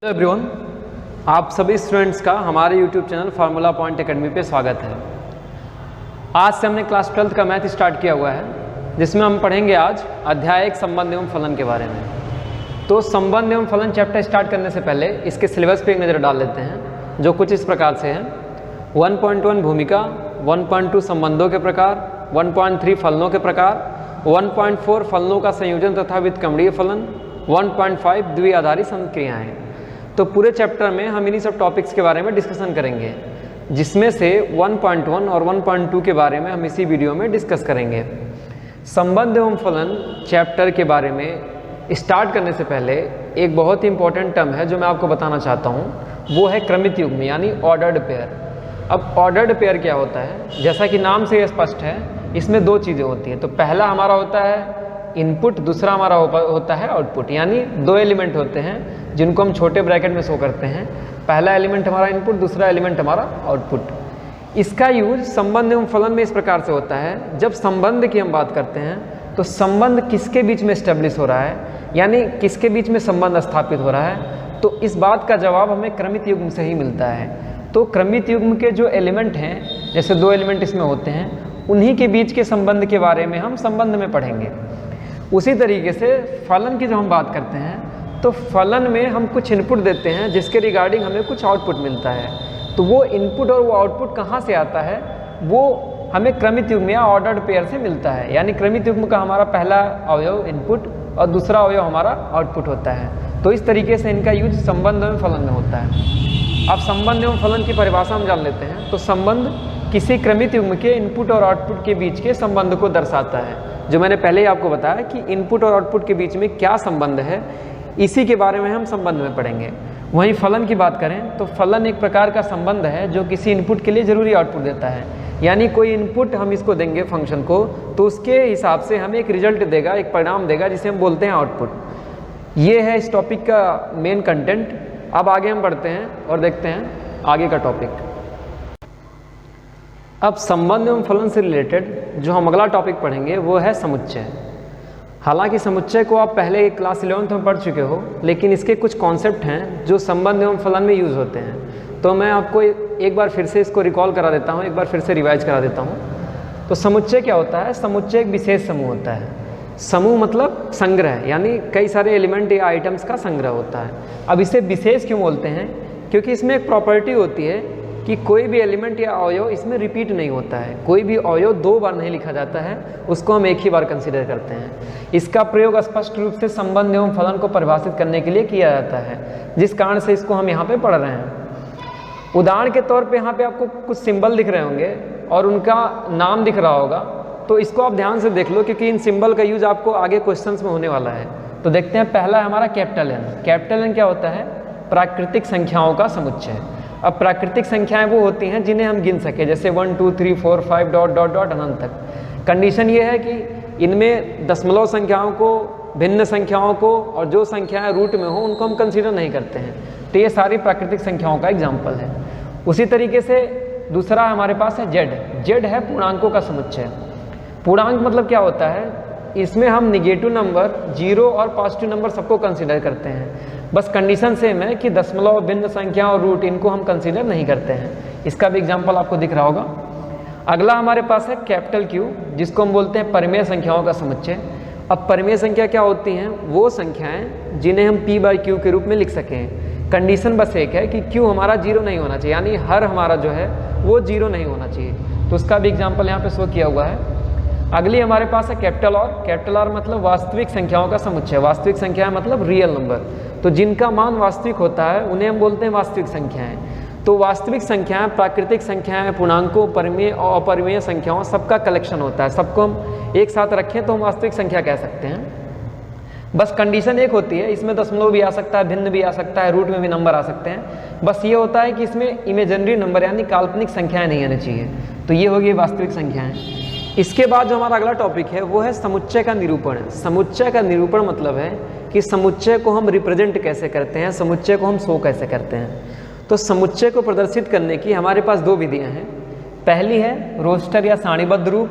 Everyone, आप सभी students का हमारे YouTube channel formula point academy पे स्वागत है। आज से हमने क्लास 12th का मैथ स्टार्ट किया हुआ है, जिसमें हम पढ़ेंगे आज अध्याय 1 संबंध एवं फलन के बारे में। तो संबंध एवं फलन चैप्टर स्टार्ट करने से पहले इसके सिलेबस पे एक नज़र डाल लेते हैं, जो कुछ इस प्रकार से है। 1.1 भूमिका, 1.2 संबंधों के प्रकार, 1.3 फलनों के प्रकार, 1.4 फलनों का संयोजन तथा व्युत्क्रमणीय फलन, 1.5 द्विआधारी संक्रियाएं। तो पूरे चैप्टर में हम इन्हीं सब टॉपिक्स के बारे में डिस्कशन करेंगे, जिसमें से 1.1 और 1.2 के बारे में हम इसी वीडियो में डिस्कस करेंगे। संबंध एवं फलन चैप्टर के बारे में स्टार्ट करने से पहले एक बहुत ही इंपॉर्टेंट टर्म है जो मैं आपको बताना चाहता हूँ, वो है क्रमित युग्म यानी ऑर्डर्ड पेयर। अब ऑर्डर्ड पेयर क्या होता है? जैसा कि नाम से स्पष्ट है, इसमें दो चीज़ें होती हैं। तो पहला हमारा होता है इनपुट, दूसरा हमारा होता है आउटपुट। यानी दो एलिमेंट होते हैं जिनको हम छोटे ब्रैकेट में शो करते हैं। पहला एलिमेंट हमारा इनपुट, दूसरा एलिमेंट हमारा आउटपुट। इसका यूज संबंध एवं फलन में इस प्रकार से होता है। जब संबंध की हम बात करते हैं तो संबंध किसके बीच में एस्टेब्लिश हो रहा है, यानी किसके बीच में संबंध स्थापित हो रहा है, तो इस बात का जवाब हमें क्रमित युग्म से ही मिलता है। तो क्रमित युग्म के जो एलिमेंट हैं, जैसे दो एलिमेंट इसमें होते हैं, उन्हीं के बीच के संबंध के बारे में हम संबंध में पढ़ेंगे। उसी तरीके से फलन की जब हम बात करते हैं तो फलन में हम कुछ इनपुट देते हैं जिसके रिगार्डिंग हमें कुछ आउटपुट मिलता है। तो वो इनपुट और वो आउटपुट कहाँ से आता है, वो हमें क्रमित युग्म या ऑर्डर्ड पेयर से मिलता है। यानी क्रमित युग्म का हमारा पहला अवयव इनपुट और दूसरा अवयव हमारा आउटपुट होता है। तो इस तरीके से इनका यूज संबंध एवं फलन में होता है। अब संबंध एवं फलन की परिभाषा हम जान लेते हैं। तो संबंध किसी क्रमित युग्म के इनपुट और आउटपुट के बीच के संबंध को दर्शाता है। जो मैंने पहले ही आपको बताया कि इनपुट और आउटपुट के बीच में क्या संबंध है, इसी के बारे में हम संबंध में पढ़ेंगे। वहीं फलन की बात करें तो फलन एक प्रकार का संबंध है जो किसी इनपुट के लिए जरूरी आउटपुट देता है। यानी कोई इनपुट हम इसको देंगे फंक्शन को, तो उसके हिसाब से हमें एक रिजल्ट देगा, एक परिणाम देगा, जिसे हम बोलते हैं आउटपुट। ये है इस टॉपिक का मेन कंटेंट। अब आगे हम बढ़ते हैं और देखते हैं आगे का टॉपिक। अब संबंध एवं फलन से रिलेटेड जो हम अगला टॉपिक पढ़ेंगे वो है समुच्चय। हालांकि समुच्चय को आप पहले क्लास 11th में पढ़ चुके हो, लेकिन इसके कुछ कॉन्सेप्ट हैं जो संबंध एवं फलन में यूज़ होते हैं। तो मैं आपको एक बार फिर से इसको रिकॉल करा देता हूँ, एक बार फिर से रिवाइज करा देता हूँ। तो समुच्चय क्या होता है? समुच्चय एक विशेष समूह होता है। समूह मतलब संग्रह, यानी कई सारे एलिमेंट या आइटम्स का संग्रह होता है। अब इसे विशेष क्यों बोलते हैं? क्योंकि इसमें एक प्रॉपर्टी होती है कि कोई भी एलिमेंट या अवयव इसमें रिपीट नहीं होता है। कोई भी अवयव दो बार नहीं लिखा जाता है, उसको हम एक ही बार कंसीडर करते हैं। इसका प्रयोग स्पष्ट रूप से संबंध एवं फलन को परिभाषित करने के लिए किया जाता है, जिस कारण से इसको हम यहाँ पे पढ़ रहे हैं। उदाहरण के तौर पे यहाँ पे आपको कुछ सिंबल दिख रहे होंगे और उनका नाम दिख रहा होगा, तो इसको आप ध्यान से देख लो, क्योंकि इन सिंबल का यूज आपको आगे क्वेश्चन में होने वाला है। तो देखते हैं, पहला है हमारा कैपिटल एन। कैपिटल एन क्या होता है? प्राकृतिक संख्याओं का समुच्चय। अब प्राकृतिक संख्याएं वो होती हैं जिन्हें हम गिन सके, जैसे 1 2 3 4 5 डॉट डॉट डॉट अनंत तक। कंडीशन ये है कि इनमें दशमलव संख्याओं को, भिन्न संख्याओं को और जो संख्याएं रूट में हो उनको हम कंसीडर नहीं करते हैं। तो ये सारी प्राकृतिक संख्याओं का एग्जाम्पल है। उसी तरीके से दूसरा हमारे पास है जेड। जेड है पूर्णांकों का समुच्चय। पूर्णांक मतलब क्या होता है? इसमें हम निगेटिव नंबर, जीरो और पॉजिटिव नंबर सबको कंसीडर करते हैं। बस कंडीशन सेम है कि दशमलव, भिन्न संख्या और रूट, इनको हम कंसीडर नहीं करते हैं। इसका भी एग्जांपल आपको दिख रहा होगा। अगला हमारे पास है कैपिटल क्यू, जिसको हम बोलते हैं परिमेय संख्याओं का समुच्चय। अब परिमेय संख्या क्या होती हैं? वो संख्याएं जिन्हें हम p बाई क्यू के रूप में लिख सकें। कंडीशन बस एक है कि क्यू हमारा जीरो नहीं होना चाहिए, यानी हर हमारा जो है वो जीरो नहीं होना चाहिए। तो उसका भी एग्जाम्पल यहाँ पे शो किया हुआ है। अगली हमारे पास है कैपिटल आर। कैपिटल आर मतलब वास्तविक संख्याओं का समुच्चय। वास्तविक संख्या मतलब रियल नंबर। तो जिनका मान वास्तविक होता है उन्हें हम बोलते हैं वास्तविक संख्याएं। तो वास्तविक संख्याएं, प्राकृतिक संख्याएं, पूर्णांकों, परिमेय और अपरिमेय संख्याओं सबका कलेक्शन होता है। सबको हम एक साथ रखें तो हम वास्तविक संख्या कह सकते हैं। बस कंडीशन एक होती है, इसमें दशमलव भी आ सकता है, भिन्न भी आ सकता है, रूट में भी नंबर आ सकते हैं। बस ये होता है कि इसमें इमेजिनरी नंबर यानी काल्पनिक संख्याएं नहीं आनी चाहिए। तो ये होगी वास्तविक संख्याएं। इसके बाद जो हमारा अगला टॉपिक है वो है समुच्चय का निरूपण। समुच्चय का निरूपण मतलब है कि समुच्चय को हम रिप्रेजेंट कैसे करते हैं, समुच्चय को हम शो कैसे करते हैं। तो समुच्चय को प्रदर्शित करने की हमारे पास दो विधियां हैं। पहली है रोस्टर या सारणीबद्ध रूप,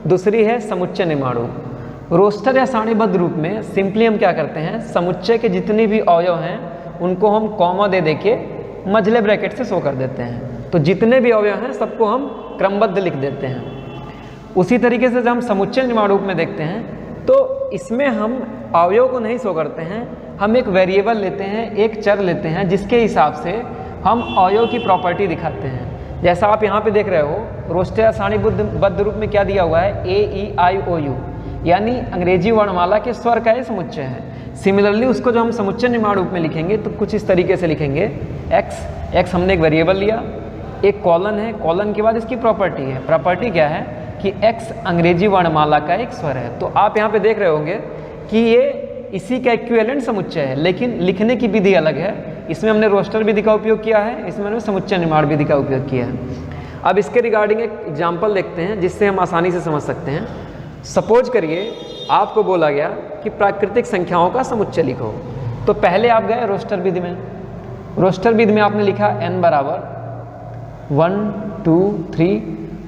दूसरी है समुच्चय निर्माण रूप। रोस्टर या सारणीबद्ध रूप में सिंपली हम क्या करते हैं, समुच्चय के जितने भी अवयव हैं उनको हम कॉमा दे के मझले ब्रैकेट से शो कर देते हैं। तो जितने भी अवयव हैं सबको हम क्रमबद्ध लिख देते हैं। उसी तरीके से जब हम समुच्चय निर्माण रूप में देखते हैं तो इसमें हम अवयव को नहीं शो करते हैं, हम एक वेरिएबल लेते हैं, एक चर लेते हैं, जिसके हिसाब से हम अवयव की प्रॉपर्टी दिखाते हैं। जैसा आप यहाँ पे देख रहे हो, रोस्टर सारणीबद्ध रूप में क्या दिया हुआ है, AEIOU, यानी अंग्रेजी वर्णमाला के स्वर का ये समुच्चय है। सिमिलरली उसको जो हम समुच्चय निर्माण रूप में लिखेंगे तो कुछ इस तरीके से लिखेंगे, x हमने एक वेरिएबल लिया, एक कॉलन है, कॉलन के बाद इसकी प्रॉपर्टी है। प्रॉपर्टी क्या है कि x अंग्रेजी वर्णमाला का एक स्वर है। तो आप यहाँ पे देख रहे होंगे कि ये इसी का इक्विवेलेंट समुच्चय है, लेकिन लिखने की विधि अलग है। इसमें हमने रोस्टर विधि का उपयोग किया है, इसमें हमने समुच्चय निर्माण विधि का उपयोग किया है। अब इसके रिगार्डिंग एक एग्जाम्पल देखते हैं जिससे हम आसानी से समझ सकते हैं। सपोज करिए आपको बोला गया कि प्राकृतिक संख्याओं का समुच्चय लिखो। तो पहले आप गए रोस्टर विधि में। रोस्टर विधि में आपने लिखा n बराबर 1 2 3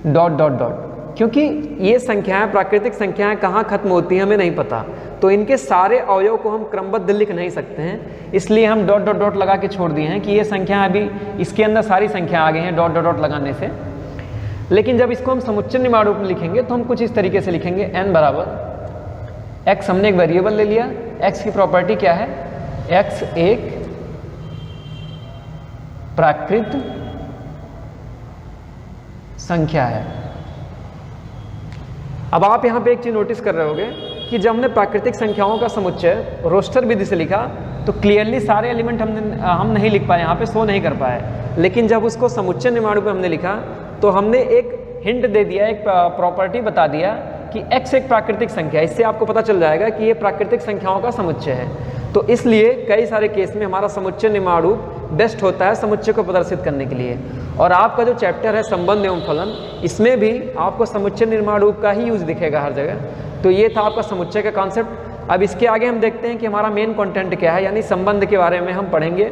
डॉट डॉट डॉट। क्योंकि ये संख्याएं, प्राकृतिक संख्याएं कहाँ खत्म होती हैं हमें नहीं पता, तो इनके सारे अवयव को हम क्रमबद्ध लिख नहीं सकते हैं, इसलिए हम डॉट डॉट डॉट लगा के छोड़ दिए हैं कि ये संख्या अभी इसके अंदर सारी संख्या आ गई हैं डॉट डॉट डॉट लगाने से। लेकिन जब इसको हम समुच्चय निर्माण रूप में लिखेंगे तो हम कुछ इस तरीके से लिखेंगे, n बराबर x, हमने एक वेरिएबल ले लिया, x की प्रॉपर्टी क्या है, x एक प्राकृत संख्या है। अब आप यहाँ पे एक चीज़ नोटिस कर रहे होंगे कि जब हमने प्राकृतिक संख्याओं का समुच्चय रोस्टर विधि से लिखा तो क्लियरली सारे एलिमेंट हम नहीं लिख पाए, यहाँ पे शो नहीं कर पाए। लेकिन जब उसको समुच्चय निर्माण रूप में हमने लिखा तो हमने एक हिंट दे दिया, एक प्रॉपर्टी बता दिया कि x एक प्राकृतिक संख्या है। इससे आपको पता चल जाएगा कि ये प्राकृतिक संख्याओं का समुच्चय है। तो इसलिए कई सारे केस में हमारा समुच्चय निर्माण रूप बेस्ट होता है समुच्चय को प्रदर्शित करने के लिए। और आपका जो चैप्टर है संबंध एवं फलन, इसमें भी आपको समुच्चय निर्माण रूप का ही यूज दिखेगा हर जगह। तो ये था आपका समुच्चय का कॉन्सेप्ट। अब इसके आगे हम देखते हैं कि हमारा मेन कंटेंट क्या है, यानी संबंध के बारे में हम पढ़ेंगे।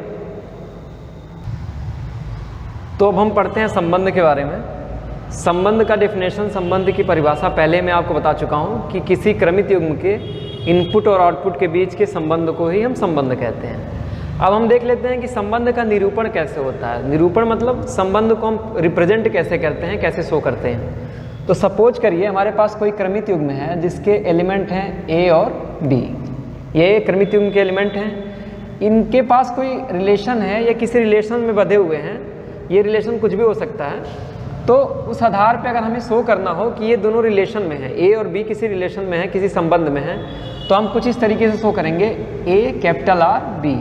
तो अब हम पढ़ते हैं संबंध के बारे में। संबंध का डेफिनेशन, संबंध की परिभाषा पहले मैं आपको बता चुका हूँ कि किसी क्रमित युग्म के इनपुट और आउटपुट के बीच के संबंध को ही हम संबंध कहते हैं। अब हम देख लेते हैं कि संबंध का निरूपण कैसे होता है। निरूपण मतलब संबंध को हम रिप्रेजेंट कैसे करते हैं, कैसे शो करते हैं। तो सपोज करिए हमारे पास कोई क्रमित युग्म है जिसके एलिमेंट हैं a और b। ये क्रमित युग्म के एलिमेंट हैं, इनके पास कोई रिलेशन है या किसी रिलेशन में बंधे हुए हैं। ये रिलेशन कुछ भी हो सकता है। तो उस आधार पे अगर हमें शो करना हो कि ये दोनों रिलेशन में है, a और b किसी रिलेशन में है, किसी संबंध में है, तो हम कुछ इस तरीके से शो करेंगे, a कैपिटल R b।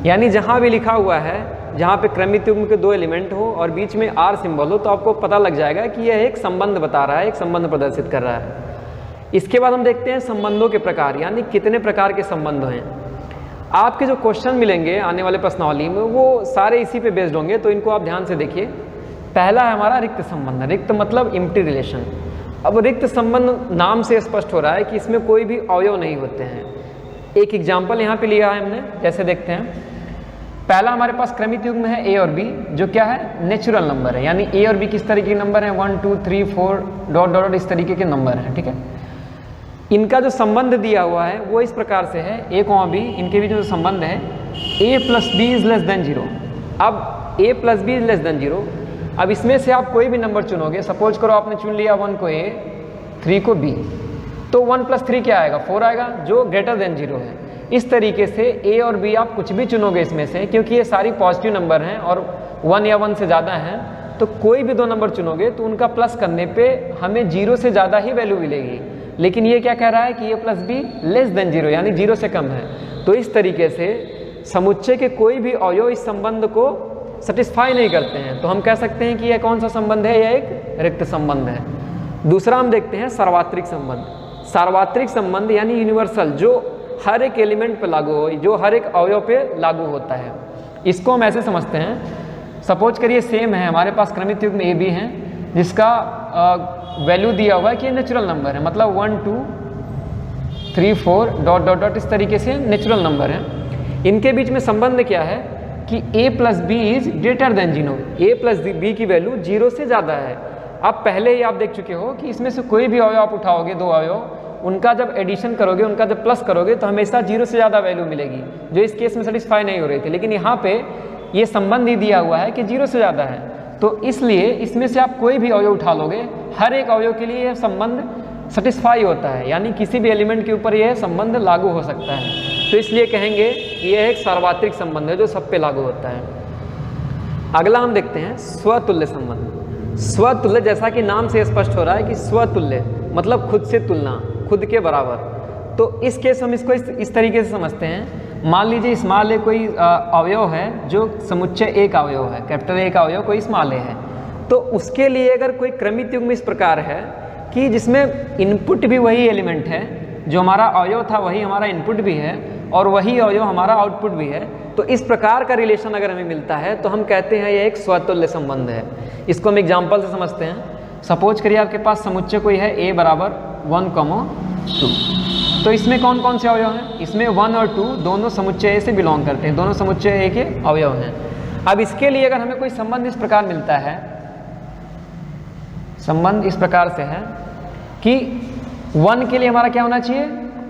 यानी जहाँ भी लिखा हुआ है, जहाँ पे क्रमित युग्म के दो एलिमेंट हो और बीच में R सिंबल हो, तो आपको पता लग जाएगा कि यह एक संबंध बता रहा है, एक संबंध प्रदर्शित कर रहा है। इसके बाद हम देखते हैं संबंधों के प्रकार, यानी कितने प्रकार के संबंध हैं। आपके जो क्वेश्चन मिलेंगे आने वाले प्रश्नावली में वो सारे इसी पे बेस्ड होंगे, तो इनको आप ध्यान से देखिए। पहला है हमारा रिक्त संबंध। रिक्त मतलब एम्प्टी रिलेशन। अब रिक्त संबंध नाम से स्पष्ट हो रहा है कि इसमें कोई भी अवयव नहीं होते हैं। एक एग्जाम्पल यहाँ पे लिया है हमने, जैसे देखते हैं। पहला हमारे पास क्रमित युग्म है a और b, जो क्या है, नेचुरल नंबर है। यानी a और b किस तरीके के नंबर है, 1 2 3 4 डॉट डॉट इस तरीके के नंबर हैं, ठीक है। इनका जो संबंध दिया हुआ है वो इस प्रकार से है, a और b, इनके बीच जो संबंध है a plus b is less than 0। अब a plus b is less than 0। अब इसमें से आप कोई भी नंबर चुनोगे, सपोज करो आपने चुन लिया 1 को a, 3 को b, तो 1 प्लस 3 क्या आएगा, 4 आएगा, जो ग्रेटर देन 0 है। इस तरीके से a और b आप कुछ भी चुनोगे इसमें से, क्योंकि ये सारी पॉजिटिव नंबर हैं और 1 या 1 से ज़्यादा हैं, तो कोई भी दो नंबर चुनोगे तो उनका प्लस करने पे हमें 0 से ज़्यादा ही वैल्यू मिलेगी। लेकिन ये क्या कह रहा है कि a plus be less than 0, यानी 0 से कम है। तो इस तरीके से समुच्चय के कोई भी अवयव इस संबंध को सेटिस्फाई नहीं करते हैं, तो हम कह सकते हैं कि यह कौन सा संबंध है, यह एक रिक्त संबंध है। दूसरा हम देखते हैं सार्वत्रिक संबंध। सार्वत्रिक संबंध यानी यूनिवर्सल, जो हर एक एलिमेंट पे लागू हो, जो हर एक अवयव पे लागू होता है। इसको हम ऐसे समझते हैं, सपोज करिए सेम है हमारे पास क्रमित युग्म a b है, जिसका वैल्यू दिया हुआ है कि नेचुरल नंबर है, मतलब 1 2 3 4 डॉट डॉट डॉट इस तरीके से नेचुरल नंबर है। इनके बीच में संबंध क्या है कि a plus b is greater than 0। a plus b की वैल्यू 0 से ज़्यादा है। अब पहले ही आप देख चुके हो कि इसमें से कोई भी अवयव आप उठाओगे, दो अवयव, उनका जब एडिशन करोगे, उनका जब प्लस करोगे तो हमेशा 0 से ज़्यादा वैल्यू मिलेगी, जो इस केस में सेटिस्फाई नहीं हो रही थी। लेकिन यहाँ पे ये संबंध ही दिया हुआ है कि 0 से ज़्यादा है, तो इसलिए इसमें से आप कोई भी अवयव उठा लोगे, हर एक अवयव के लिए यह संबंध सेटिस्फाई होता है, यानी किसी भी एलिमेंट के ऊपर यह संबंध लागू हो सकता है। तो इसलिए कहेंगे यह एक सार्वत्रिक संबंध है जो सब पे लागू होता है। अगला हम देखते हैं स्वतुल्य संबंध। स्वतुल्य, जैसा कि नाम से स्पष्ट हो रहा है कि स्वतुल्य मतलब खुद से तुलना, खुद के बराबर। तो इस केस हम इसको इस तरीके से समझते हैं। मान लीजिए स्मॉल ए कोई अवयव है जो समुच्चय ए का अवयव है, कैपिटल ए का अवयव कोई स्मॉल ए है, तो उसके लिए अगर कोई क्रमित युग्म इस प्रकार है कि जिसमें इनपुट भी वही एलिमेंट है, जो हमारा अवयव था वही हमारा इनपुट भी है और वही अवयव हमारा आउटपुट भी है, तो इस प्रकार का रिलेशन अगर हमें मिलता है तो हम कहते हैं यह एक स्वतुल्य संबंध है। इसको हम एग्जाम्पल से समझते हैं। सपोज करिए आपके पास समुच्चय कोई है a बराबर 1, 2, तो इसमें कौन कौन से अवयव हैं? इसमें 1 और 2 दोनों समुच्चय a से बिलोंग करते हैं, दोनों समुच्चय a के अवयव हैं। अब इसके लिए अगर हमें कोई संबंध इस प्रकार मिलता है, संबंध इस प्रकार से है कि 1 के लिए हमारा क्या होना चाहिए?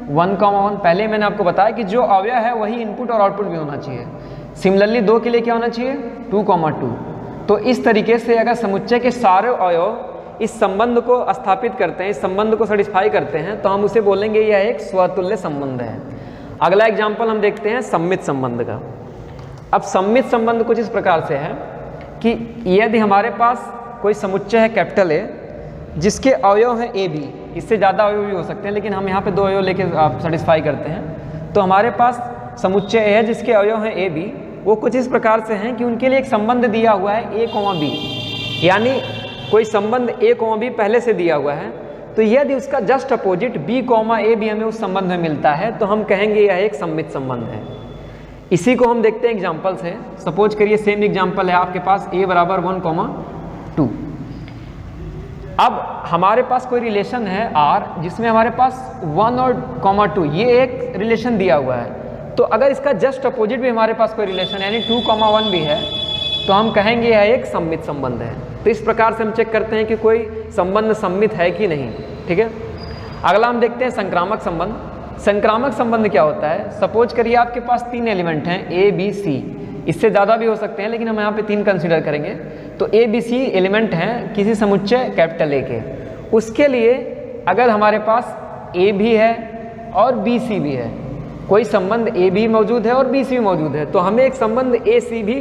1,1। पहले मैंने आपको बताया कि जो अवयव है वही इनपुट और आउटपुट भी होना चाहिए। सिमिलरली 2 के लिए क्या होना चाहिए? 2,2। तो इस तरीके से अगर समुच्चय के सारे अवयव इस संबंध को स्थापित करते हैं, इस संबंध को सेटिस्फाई करते हैं, तो हम उसे बोलेंगे यह एक स्वतुल्य संबंध है। अगला एग्जाम्पल हम देखते हैं सममित संबंध का। अब सममित संबंध कुछ इस प्रकार से है कि यदि हमारे पास कोई समुच्चय है कैपिटल ए जिसके अवयव है ए बी, इससे ज़्यादा अवयव भी हो सकते हैं लेकिन हम यहाँ पे 2 अवयव लेके सेटिस्फाई करते हैं, तो हमारे पास समुच्चय ए है जिसके अवयव हैं ए बी, वो कुछ इस प्रकार से हैं कि उनके लिए एक संबंध दिया हुआ है a, b, यानी कोई संबंध a, b पहले से दिया हुआ है। तो यदि उसका जस्ट अपोजिट b, a भी हमें उस संबंध में मिलता है तो हम कहेंगे यह एक सममित संबंध है। इसी को हम देखते हैं एग्जाम्पल से। सपोज करिए सेम एग्जाम्पल है आपके पास a बराबर 1, 2। अब हमारे पास कोई रिलेशन है R जिसमें हमारे पास 1 और 2 ये एक रिलेशन दिया हुआ है, तो अगर इसका जस्ट अपोजिट भी हमारे पास कोई रिलेशन यानी 2,1 भी है तो हम कहेंगे यह एक सममित संबंध है। तो इस प्रकार से हम चेक करते हैं कि कोई संबंध सममित है कि नहीं। ठीक है, अगला हम देखते हैं संक्रामक संबंध। संक्रामक संबंध क्या होता है? सपोज करिए आपके पास 3 एलिमेंट हैं A, B, C, इससे ज़्यादा भी हो सकते हैं लेकिन हम यहाँ पे 3 कंसिडर करेंगे। तो A, B, C एलिमेंट हैं किसी समुच्चय कैपिटल A के, उसके लिए अगर हमारे पास A भी है और B, C भी है, कोई संबंध A भी मौजूद है और B, C भी मौजूद है, तो हमें एक संबंध A, C भी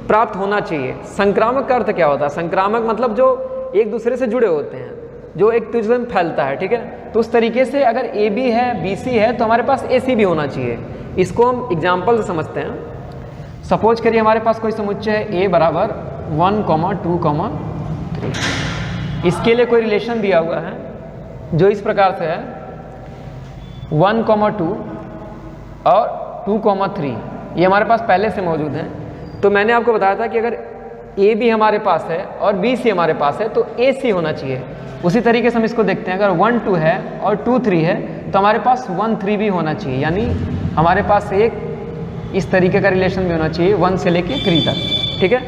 प्राप्त होना चाहिए। संक्रामक का अर्थ क्या होता है? संक्रामक मतलब जो एक दूसरे से जुड़े होते हैं, जो एक दूसरे में फैलता है। ठीक है, तो उस तरीके से अगर A भी है B, C है तो हमारे पास A, C भी होना चाहिए। इसको हम एग्जाम्पल से समझते हैं। सपोज करिए हमारे पास कोई समुच्चय है A बराबर 1, 2, 3। इसके लिए कोई रिलेशन दिया हुआ है जो इस प्रकार से है 1, 2 और 2, 3, ये हमारे पास पहले से मौजूद है। तो मैंने आपको बताया था कि अगर A भी हमारे पास है और B, C हमारे पास है तो A, C होना चाहिए। उसी तरीके से हम इसको देखते हैं, अगर 1, 2 है और 2, 3 है तो हमारे पास 1, 3 भी होना चाहिए, यानी हमारे पास एक इस तरीके का रिलेशन भी होना चाहिए 1 से लेके 3 तक। ठीक है,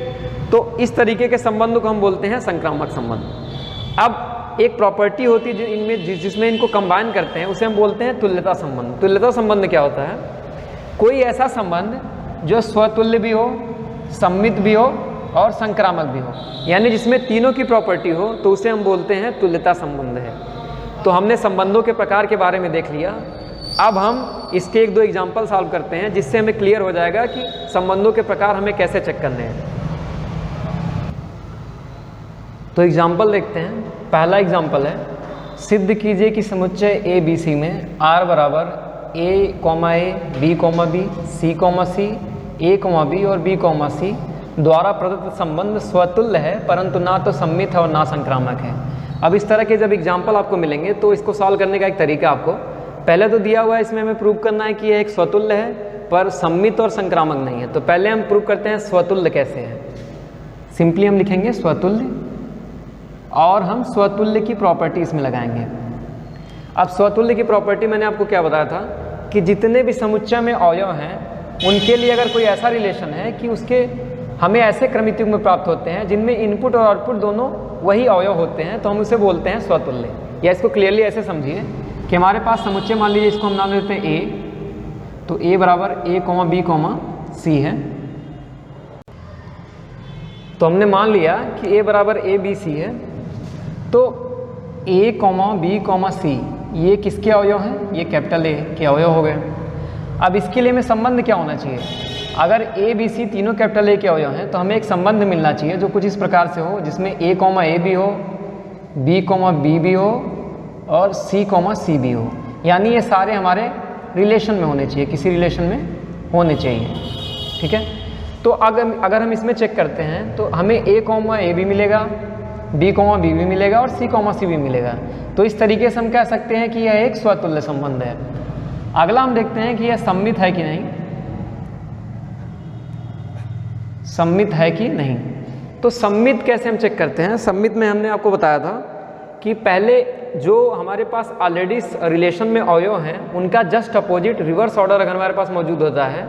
तो इस तरीके के संबंध को हम बोलते हैं संक्रामक संबंध। अब एक प्रॉपर्टी होती है इनमें जिसमें इनको कंबाइन करते हैं, उसे हम बोलते हैं तुल्यता संबंध। तुल्यता संबंध क्या होता है? कोई ऐसा संबंध जो स्वतुल्य भी हो, सममित भी हो और संक्रामक भी हो, यानी जिसमें तीनों की प्रॉपर्टी हो, तो उसे हम बोलते हैं तुल्यता संबंध है। तो हमने संबंधों के प्रकार के बारे में देख लिया। अब हम इसके 1-2 एग्जाम्पल सॉल्व करते हैं जिससे हमें क्लियर हो जाएगा कि संबंधों के प्रकार हमें कैसे चेक करने हैं। तो एग्जाम्पल देखते हैं। पहला एग्जाम्पल है, सिद्ध कीजिए कि समुच्चय A, B, C में R बराबर A, B, B, C, C, A, B और B, C द्वारा प्रदत्त संबंध स्वतुल्य है परंतु ना तो सममित है और ना संक्रामक है। अब इस तरह के जब एग्जाम्पल आपको मिलेंगे तो इसको सॉल्व करने का एक तरीका आपको पहले तो दिया हुआ है, इसमें हमें प्रूव करना है कि यह एक स्वतुल्य है पर सममित और संक्रामक नहीं है। तो पहले हम प्रूव करते हैं स्वतुल्य कैसे है। सिंपली हम लिखेंगे स्वतुल्य और हम स्वतुल्य की प्रॉपर्टी इसमें लगाएंगे। अब स्वतुल्य की प्रॉपर्टी मैंने आपको क्या बताया था कि जितने भी समुच्चय में अवयव हैं उनके लिए अगर कोई ऐसा रिलेशन है कि उसके हमें ऐसे क्रमित युग्म प्राप्त होते हैं जिनमें इनपुट और आउटपुट दोनों वही अवयव होते हैं, तो हम उसे बोलते हैं स्वतुल्य। या इसको क्लियरली ऐसे समझिए कि हमारे पास समुच्चय मान लीजिए इसको हम नाम देते हैं ए, तो ए बराबर ए कॉमा बी कॉमा सी है। तो हमने मान लिया कि ए बराबर ए बी सी है, तो ए कॉमा बी कॉमा सी ये किसके अवयव हैं? ये कैपिटल ए के अवयव हो गए। अब इसके लिए हमें संबंध क्या होना चाहिए? अगर ए बी सी तीनों कैपिटल ए के अवयव हैं तो हमें एक संबंध मिलना चाहिए जो कुछ इस प्रकार से हो, जिसमें ए कॉमा ए भी हो, बी कॉमा बी भी हो और सी कॉमा सी भी हो। यानी ये सारे हमारे रिलेशन में होने चाहिए, किसी रिलेशन में होने चाहिए। ठीक है, तो अगर हम इसमें चेक करते हैं तो हमें ए कॉमा ए भी मिलेगा, बी कॉमा बी भी मिलेगा और सी कॉमा सी भी मिलेगा। तो इस तरीके से हम कह सकते हैं कि यह एक स्वतुल्य संबंध है। अगला हम देखते हैं कि यह सममित है कि नहीं, सममित है कि नहीं। तो सममित कैसे हम चेक करते हैं? सममित में हमने आपको बताया था कि पहले जो हमारे पास ऑलरेडी रिलेशन में अवयव हैं उनका जस्ट अपोजिट रिवर्स ऑर्डर अगर हमारे पास मौजूद होता है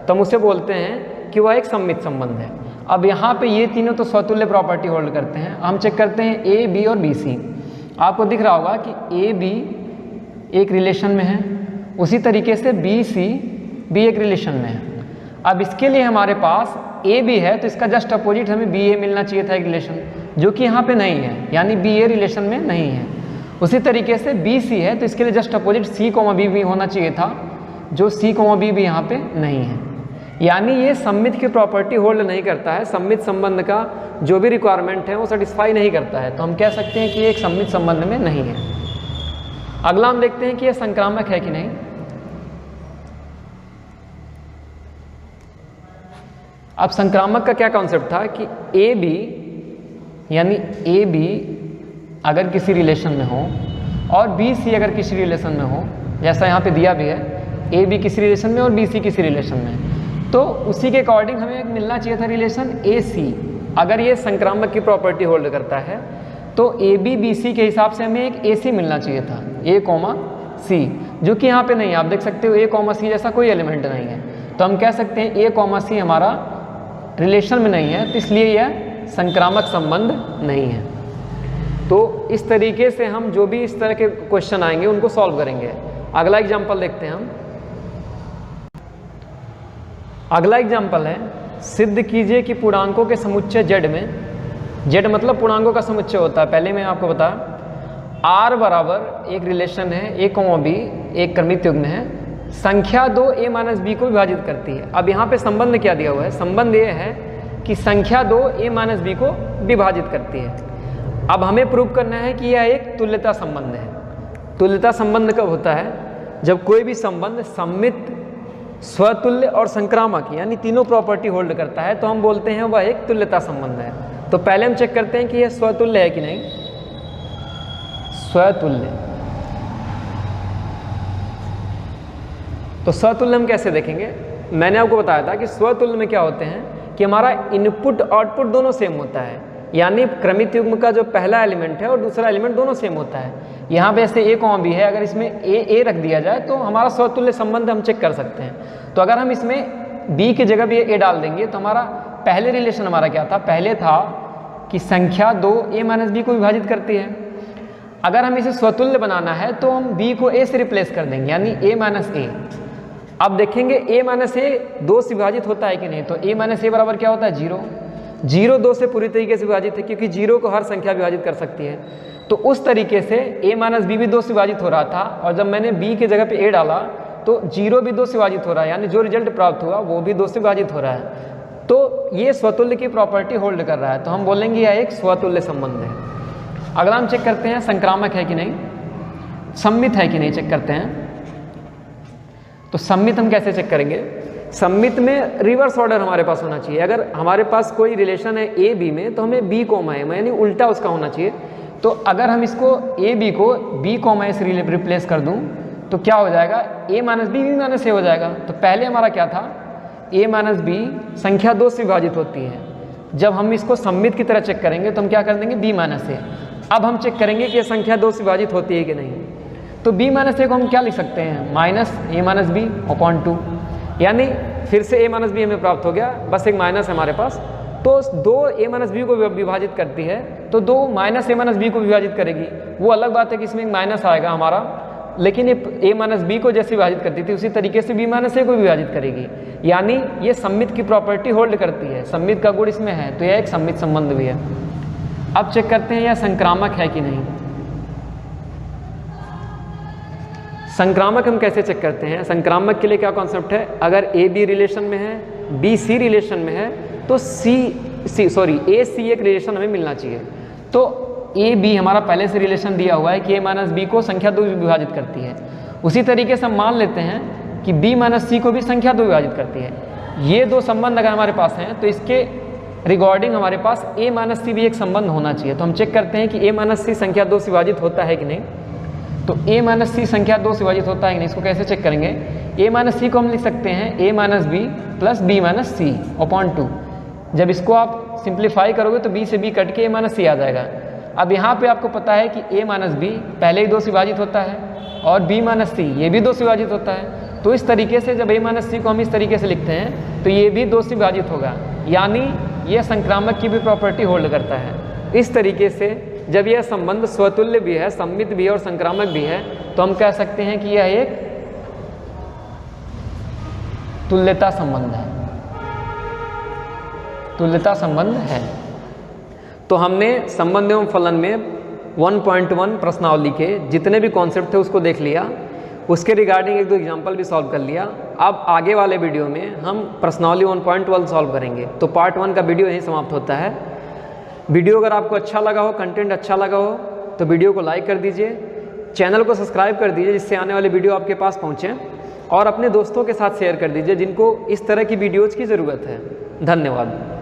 तो हम उसे बोलते हैं कि वह एक सममित संबंध है। अब यहाँ पे ये तीनों तो स्वतुल्य प्रॉपर्टी होल्ड करते हैं। हम चेक करते हैं ए बी और बी सी। आपको दिख रहा होगा कि ए बी एक रिलेशन में है, उसी तरीके से बी सी भी एक रिलेशन में है। अब इसके लिए हमारे पास ए बी है तो इसका जस्ट अपोजिट हमें बी ए मिलना चाहिए था एक रिलेशन, जो कि यहाँ पे नहीं है, यानी बी ए रिलेशन में नहीं है। उसी तरीके से बी सी है तो इसके लिए just opposite c comma b भी होना चाहिए था, जो सी कॉमा बी भी यहाँ पे नहीं है। यानी ये सममित की प्रॉपर्टी होल्ड नहीं करता है, सममित संबंध का जो भी रिक्वायरमेंट है वो सेटिस्फाई नहीं करता है। तो हम कह सकते हैं कि ये एक सममित संबंध में नहीं है। अगला हम देखते हैं कि यह संक्रामक है कि नहीं। अब संक्रामक का क्या कॉन्सेप्ट था कि ए बी, यानी ए बी अगर किसी रिलेशन में हो और बी सी अगर किसी रिलेशन में हो, जैसा यहाँ पे दिया भी है, ए बी किसी रिलेशन में और बी सी किसी रिलेशन में, तो उसी के अकॉर्डिंग हमें एक मिलना चाहिए था रिलेशन ए सी। अगर ये संक्रामक की प्रॉपर्टी होल्ड करता है तो ए बी बी सी के हिसाब से हमें एक ए सी मिलना चाहिए था, ए कॉमा सी, जो कि यहाँ पे नहीं है। आप देख सकते हो ए कॉमा सी जैसा कोई एलिमेंट नहीं है। तो हम कह सकते हैं ए कॉमा सी हमारा रिलेशन में नहीं है, तो इसलिए यह संक्रामक संबंध नहीं है। तो इस तरीके से हम जो भी इस तरह के क्वेश्चन आएंगे उनको सॉल्व करेंगे। अगला एग्जाम्पल देखते हैं हम। अगला एग्जाम्पल है, सिद्ध कीजिए कि पूर्णांकों के समुच्चय जेड में, जेड मतलब पूर्णांकों का समुच्चय होता है, पहले मैं आपको बताया, आर बराबर एक रिलेशन है ए कॉमा बी, एक क्रमिक युग्म है, संख्या 2 a माइनस बी को विभाजित करती है। अब यहाँ पे संबंध क्या दिया हुआ है? संबंध ये है कि संख्या 2 a माइनस बी को विभाजित करती है। अब हमें प्रूव करना है कि यह एक तुल्यता संबंध है। तुल्यता संबंध कब होता है? जब कोई भी संबंध सममित, स्वतुल्य और संक्रामक यानी तीनों प्रॉपर्टी होल्ड करता है तो हम बोलते हैं वह एक तुल्यता संबंध है। तो पहले हम चेक करते हैं कि यह स्वतुल्य है कि नहीं। स्वतुल्य, तो स्वतुल्य हम कैसे देखेंगे? मैंने आपको बताया था कि स्वतुल्य में क्या होते हैं कि हमारा इनपुट आउटपुट दोनों सेम होता है, यानी क्रमिक युग्म का जो पहला एलिमेंट है और दूसरा एलिमेंट दोनों सेम होता है। यहाँ पे ऐसे ए कॉमा बी है, अगर इसमें ए रख दिया जाए तो हमारा स्वतुल्य संबंध हम चेक कर सकते हैं। तो अगर हम इसमें बी की जगह भी ए डाल देंगे तो हमारा पहले रिलेशन हमारा क्या था? पहले था कि संख्या 2 a माइनस बी को विभाजित करती है। अगर हम इसे स्वतुल्य बनाना है तो हम b को a से रिप्लेस कर देंगे, यानी a माइनस ए। अब देखेंगे a माइनस ए 2 से विभाजित होता है कि नहीं। तो a माइनस ए बराबर क्या होता है? 0। 0 2 से पूरी तरीके से विभाजित है, क्योंकि 0 को हर संख्या विभाजित कर सकती है। तो उस तरीके से a माइनस बी भी 2 से विभाजित हो रहा था, और जब मैंने b की जगह पे a डाला तो 0 भी 2 से विभाजित हो रहा है, यानी जो रिजल्ट प्राप्त हुआ वो भी 2 से विभाजित हो रहा है। तो ये स्वतुल्य की प्रॉपर्टी होल्ड कर रहा है, तो हम बोलेंगे यह एक स्वतुल्य संबंध है। अगला हम चेक करते हैं संक्रामक है कि नहीं, सममित है कि नहीं, चेक करते हैं। तो सममित हम कैसे चेक करेंगे? सममित में रिवर्स ऑर्डर हमारे पास होना चाहिए। अगर हमारे पास कोई रिलेशन है ए बी में तो हमें बी कॉमा ए में, यानी उल्टा उसका होना चाहिए। तो अगर हम इसको ए बी को बी कॉमा ए से रिप्लेस कर दूं तो क्या हो जाएगा? ए माइनस बी माइनस ए हो जाएगा। तो पहले हमारा क्या था? ए माइनस बी संख्या 2 से विभाजित होती है। जब हम इसको सममित की तरह चेक करेंगे तो हम क्या कर देंगे? बी माइनस ए। अब हम चेक करेंगे कि संख्या 2 से विभाजित होती है कि नहीं। तो बी माइनस ए को हम क्या लिख सकते हैं? माइनस ए माइनस बी अपॉन 2, यानी फिर से ए माइनस बी हमें प्राप्त हो गया, बस एक माइनस है हमारे पास। तो 2 ए माइनस बी को विभाजित करती है तो 2 माइनस ए माइनस बी को विभाजित करेगी। वो अलग बात है कि इसमें एक माइनस आएगा हमारा, लेकिन ये a माइनस बी को जैसे विभाजित करती थी उसी तरीके से b माइनस ए को भी विभाजित करेगी, यानी ये सममित की प्रॉपर्टी होल्ड करती है, सममित का गुण इसमें है तो यह एक सममित संबंध भी है। अब चेक करते हैं यह संक्रामक है कि नहीं। संक्रामक हम कैसे चेक करते हैं? संक्रामक के लिए क्या कॉन्सेप्ट है, अगर ए बी रिलेशन में है, बी सी रिलेशन में है तो ए सी एक रिलेशन हमें मिलना चाहिए। तो ए बी हमारा पहले से रिलेशन दिया हुआ है कि ए माइनस बी को संख्या 2 विभाजित करती है, उसी तरीके से हम मान लेते हैं कि बी माइनस सी को भी संख्या 2 विभाजित करती है। ये दो संबंध अगर हमारे पास हैं तो इसके रिगार्डिंग हमारे पास ए माइनस सी भी एक संबंध होना चाहिए। तो हम चेक करते हैं कि ए माइनस सी संख्या 2 से विभाजित होता है कि नहीं। तो ए माइनस सी संख्या 2 से विभाजित होता है कि नहीं, इसको कैसे चेक करेंगे? ए माइनस सी को हम लिख सकते हैं A minus B plus B minus C upon 2। जब इसको आप सिंप्लीफाई करोगे तो बी से बी कट के ए माइनस सी आ जाएगा। अब यहाँ पे आपको पता है कि ए माइनस बी पहले ही 2 से विभाजित होता है और बी माइनस सी ये भी 2 से विभाजित होता है। तो इस तरीके से जब ए माइनस सी को हम इस तरीके से लिखते हैं तो ये भी 2 से विभाजित होगा, यानी ये संक्रामक की भी प्रॉपर्टी होल्ड करता है। इस तरीके से जब यह संबंध स्वतुल्य भी है, सममित भी है और संक्रामक भी है तो हम कह सकते हैं कि यह एक तुल्यता संबंध है, तुल्यता संबंध है। तो हमने संबंध एवं फलन में 1.1 प्रश्नावली के जितने भी कॉन्सेप्ट थे उसको देख लिया, उसके रिगार्डिंग एक दो एग्जाम्पल भी सॉल्व कर लिया। अब आगे वाले वीडियो में हम प्रश्नावली 1.12 सॉल्व करेंगे। तो पार्ट 1 का वीडियो यहीं समाप्त होता है। वीडियो अगर आपको अच्छा लगा हो, कंटेंट अच्छा लगा हो तो वीडियो को लाइक कर दीजिए, चैनल को सब्सक्राइब कर दीजिए जिससे आने वाले वीडियो आपके पास पहुँचें, और अपने दोस्तों के साथ शेयर कर दीजिए जिनको इस तरह की वीडियोज़ की ज़रूरत है। धन्यवाद।